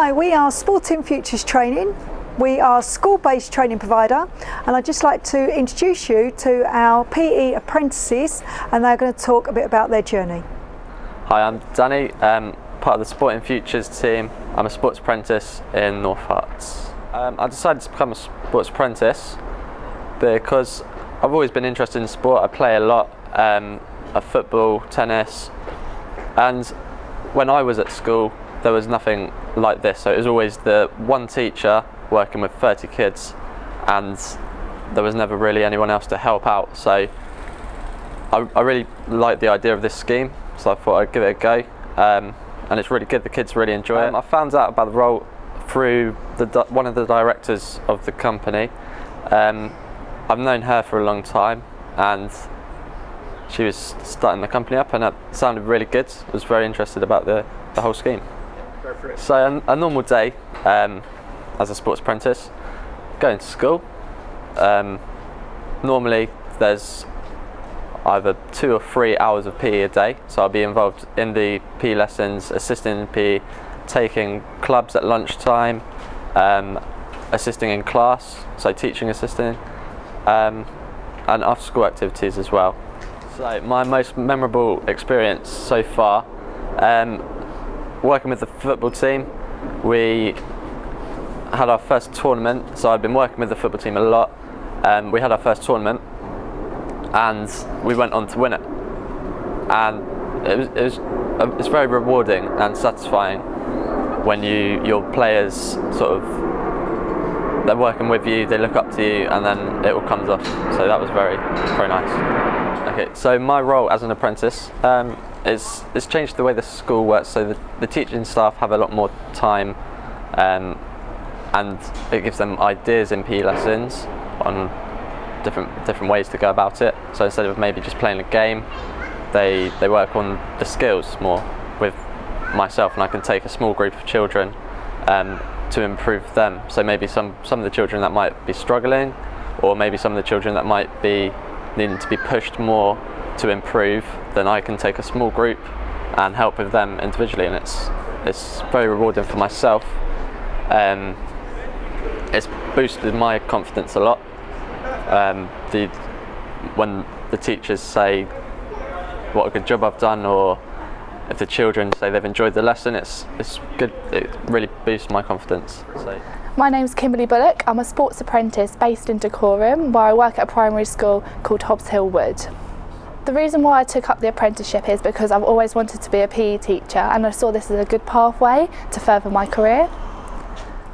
Hi, we are Sporting Futures Training. We are a school-based training provider, and I'd just like to introduce you to our PE apprentices, and they're going to talk a bit about their journey. Hi, I'm Danny, part of the Sporting Futures team. I'm a sports apprentice in North Herts. I decided to become a sports apprentice because I've always been interested in sport. I play a lot of football, tennis, and when I was at school there was nothing like this, so it was always the one teacher working with 30 kids and there was never really anyone else to help out. So I really liked the idea of this scheme, so I thought I'd give it a go, and it's really good. The kids really enjoy it. I found out about the role through one of the directors of the company. I've known her for a long time, and she was starting the company up and it sounded really good. I was very interested about the whole scheme. Go for it. So a normal day as a sports apprentice, going to school, normally there's either 2 or 3 hours of PE a day, so I'll be involved in the PE lessons, assisting in PE, taking clubs at lunchtime, assisting in class, so teaching assisting, and after school activities as well. So my most memorable experience so far, working with the football team. We had our first tournament, so I've been working with the football team a lot. We had our first tournament and we went on to win it, and it's very rewarding and satisfying when your players sort of, they're working with you, they look up to you, and then it all comes off. So that was very nice. Okay, so my role as an apprentice, it's changed the way the school works. So the teaching staff have a lot more time, and it gives them ideas in PE lessons on different ways to go about it. So instead of maybe just playing a game, they work on the skills more with myself, and I can take a small group of children to improve them. So maybe some of the children that might be struggling, or maybe some of the children that might be needing to be pushed more to improve, then I can take a small group and help with them individually, and it's very rewarding for myself. It's boosted my confidence a lot. When the teachers say what a good job I've done, or if the children say they've enjoyed the lesson, it's good. It really boosts my confidence. So. My name's Kimberly Bullock. I'm a sports apprentice based in Dacorum, where I work at a primary school called Hobbs Hill Wood. The reason why I took up the apprenticeship is because I've always wanted to be a PE teacher, and I saw this as a good pathway to further my career.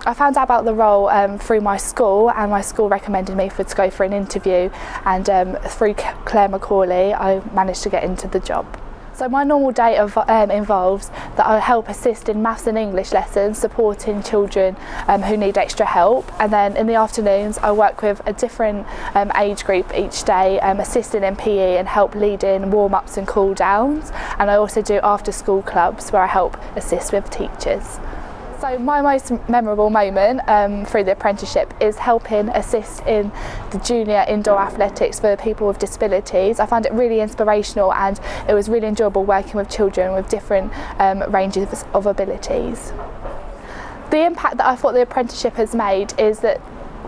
I found out about the role through my school, and my school recommended me to go for an interview, and through Claire McCauley I managed to get into the job. So my normal day involves that I help assist in maths and English lessons, supporting children who need extra help, and then in the afternoons I work with a different age group each day, assisting in PE and help lead in warm-ups and cool-downs, and I also do after-school clubs where I help assist with teachers. So my most memorable moment through the apprenticeship is helping assist in the junior indoor athletics for people with disabilities. I found it really inspirational, and it was really enjoyable working with children with different ranges of abilities. The impact that I thought the apprenticeship has made is that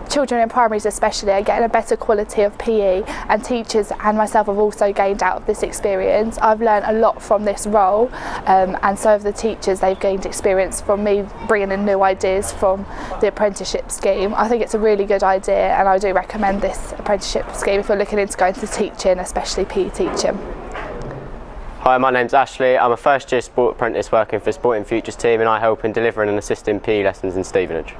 children in primaries especially are getting a better quality of PE, and teachers and myself have also gained out of this experience. I've learned a lot from this role, and so have the teachers. They've gained experience from me bringing in new ideas from the apprenticeship scheme. I think it's a really good idea, and I do recommend this apprenticeship scheme if you're looking into going to teaching, especially PE teaching. Hi, my name's Ashley. I'm a first year sport apprentice working for Sporting Futures team, and I help in delivering and assisting PE lessons in Stevenage.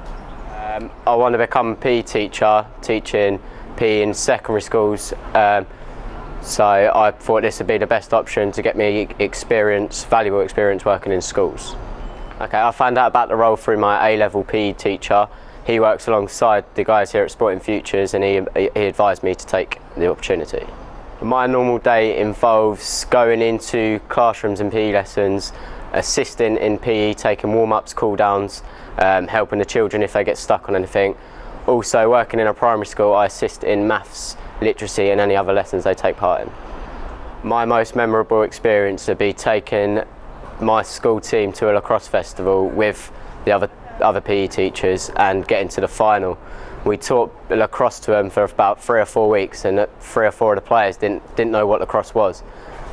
I want to become a PE teacher, teaching PE in secondary schools, so I thought this would be the best option to get me experience, valuable experience working in schools. Okay, I found out about the role through my A-level PE teacher. He works alongside the guys here at Sporting Futures, and he advised me to take the opportunity. My normal day involves going into classrooms and PE lessons, assisting in PE, taking warm-ups, cool-downs, helping the children if they get stuck on anything. Also, working in a primary school, I assist in maths, literacy and any other lessons they take part in. My most memorable experience would be taking my school team to a lacrosse festival with the other other PE teachers and getting to the final. We taught lacrosse to them for about 3 or 4 weeks, and 3 or 4 of the players didn't know what lacrosse was,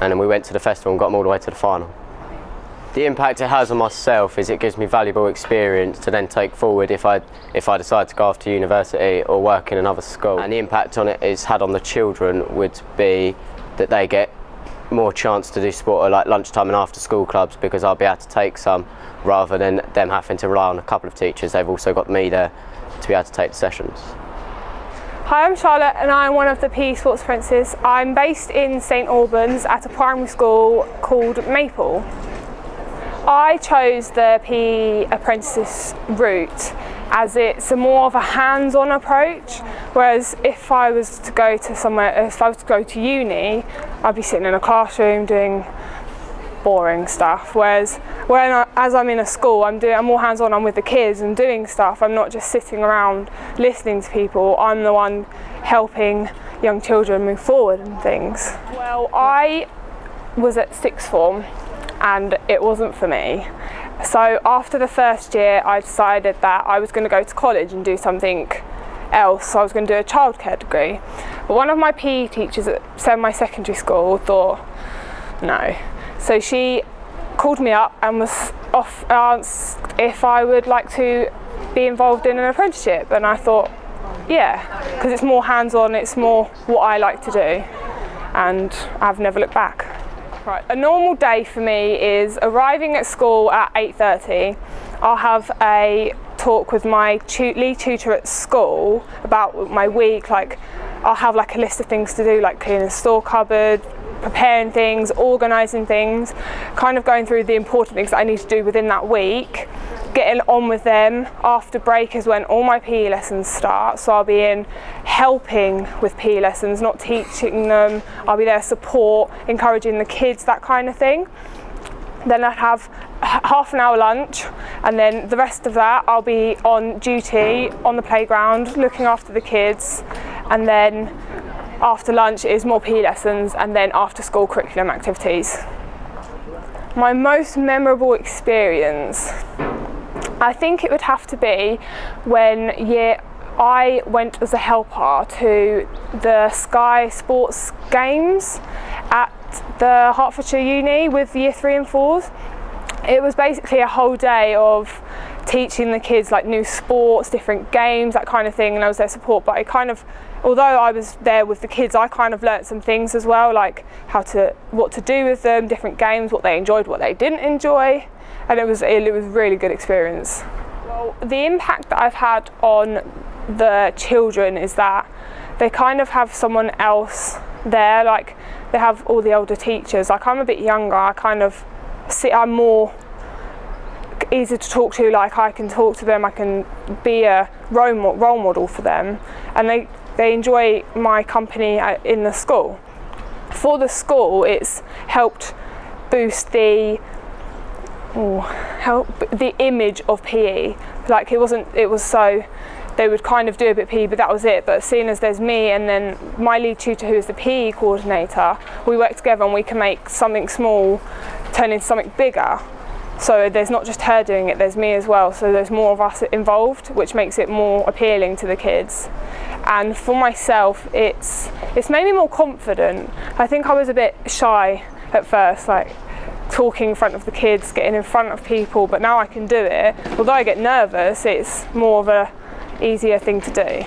and then we went to the festival and got them all the way to the final. The impact it has on myself is it gives me valuable experience to then take forward if I decide to go off to university or work in another school. And the impact on it it's had on the children would be that they get more chance to do sport at like lunchtime and after school clubs, because I'll be able to take some rather than them having to rely on a couple of teachers. They've also got me there to be able to take the sessions. Hi, I'm Charlotte and I'm one of the PE sports apprentices. I'm based in St Albans at a primary school called Maple. I chose the PE apprentice route as it's a more of a hands-on approach, whereas if I was to go to somewhere, if I was to go to uni, I'd be sitting in a classroom doing boring stuff, whereas as I'm in a school, I'm more hands-on, I'm with the kids and doing stuff. I'm not just sitting around listening to people, I'm the one helping young children move forward and things. Well, I was at sixth form and it wasn't for me. So after the first year, I decided that I was going to go to college and do something else. So I was going to do a childcare degree. But one of my PE teachers at my secondary school thought, no. So she called me up and asked if I would like to be involved in an apprenticeship. And I thought, yeah, because it's more hands-on, it's more what I like to do. And I've never looked back. Right. A normal day for me is arriving at school at 8:30. I'll have a talk with my lead tutor at school about my week. Like, I'll have like a list of things to do, like cleaning the store cupboard, preparing things, organising things, kind of going through the important things that I need to do within that week, getting on with them. After break is when all my PE lessons start, so I'll be in helping with PE lessons, not teaching them. I'll be there support, encouraging the kids, that kind of thing. Then I'd have half an hour lunch, and then the rest of that I'll be on duty on the playground looking after the kids, and then after lunch is more PE lessons, and then after school curriculum activities. My most memorable experience, I think it would have to be when I went as a helper to the Sky Sports Games at the Hertfordshire Uni with year 3 and 4s. It was basically a whole day of teaching the kids like new sports, different games, that kind of thing, and I was their support. But although I was there with the kids, I kind of learnt some things as well, like what to do with them, different games, what they enjoyed, what they didn't enjoy. And it was a really good experience. Well, the impact that I've had on the children is that they kind of have someone else there, like they have all the older teachers. Like, I'm a bit younger, I'm more easy to talk to, like I can talk to them, I can be a role model for them, and they enjoy my company in the school. For the school, it's helped boost the image of PE. Like, they would kind of do a bit of PE, but that was it. But seeing as there's me and then my lead tutor, who is the PE coordinator, we work together and we can make something small turn into something bigger. So there's not just her doing it, there's me as well. So there's more of us involved, which makes it more appealing to the kids. And for myself, it's made me more confident. I think I was a bit shy at first, like talking in front of the kids, getting in front of people, but now I can do it. Although I get nervous, it's more of a easier thing to do.